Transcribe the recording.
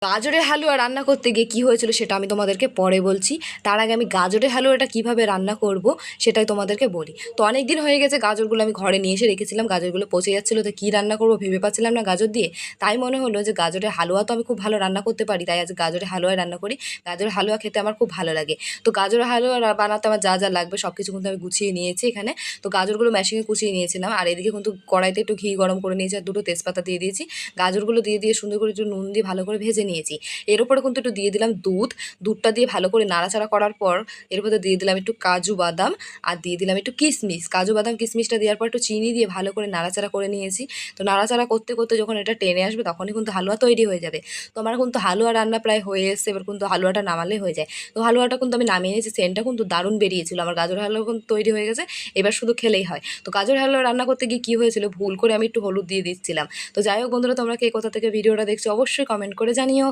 গাজরের হালুয়া রান্না করতে গিয়ে কী হয়েছিল সেটা আমি তোমাদেরকে পরে বলছি। তার আগে আমি গাজরের হালুয়াটা কীভাবে রান্না করব সেটাই তোমাদেরকে বলি। তো অনেক দিন হয়ে গেছে গাজরগুলো আমি ঘরে নিয়ে এসে রেখেছিলাম, গাজরগুলো পচে যাচ্ছিলো, তো কী রান্না করবো ভেবে পাচ্ছিলাম না গাজর দিয়ে। তাই মনে হলো যে গাজরের হালুয়া তো আমি খুব ভালো রান্না করতে পারি, তাই আজ গাজরের হালুয়াই রান্না করি। গাজরের হালুয়া খেতে আমার খুব ভালো লাগে। তো গাজরের হালুয়া বানাতে আমার যা যা লাগবে সব কিছু কিন্তু আমি গুছিয়ে নিয়েছি এখানে। তো গাজরগুলো মেশিনে কুচিয়ে নিয়েছিলাম, আর এদিকে কিন্তু কড়াইতে একটু ঘি গরম করে নিয়েছি, আর দুটো তেজপাতা দিয়ে দিয়েছি। গাজরগুলো দিয়ে সুন্দর করে একটু নুন দিয়ে ভালো করে ভেজে নিয়েছি। এর উপরে কিন্তু একটু দিয়ে দিলাম দুধটা দিয়ে ভালো করে নাড়াচাড়া করার পর এর উপরে দিয়ে দিলাম একটু কাজু বাদাম, আর দিয়ে দিলাম একটু কিশমিশ। কাজু বাদাম কিশমিশটা দেওয়ার পর একটু চিনি দিয়ে ভালো করে নাড়াচাড়া করে নিয়েছি। তো নাড়াচাড়া করতে করতে যখন এটা টেনে আসবে তখনই কিন্তু হালুয়া তৈরি হয়ে যাবে। তো আমার কিন্তু হালুয়া রান্না প্রায় হয়ে এসছে, এবার কিন্তু হালুয়াটা নামালে হয়ে যায়। তো হালুয়াটা কিন্তু আমি নামিয়ে নিয়েছি, সেন্টটা কিন্তু দারুণ বেরিয়েছিল। আমার গাজর হালুয়া কিন্তু তৈরি হয়ে গেছে, এবার শুধু খেলেই হয়। তো গাজর হালুয়া রান্না করতে গিয়ে কী হয়েছিল, ভুল করে আমি একটু হলুদ দিয়ে দিচ্ছিলাম। তো যাই হোক বন্ধুরা, তোমরা কে কোথা থেকে ভিডিওটা দেখছো অবশ্যই কমেন্ট করে জানিও।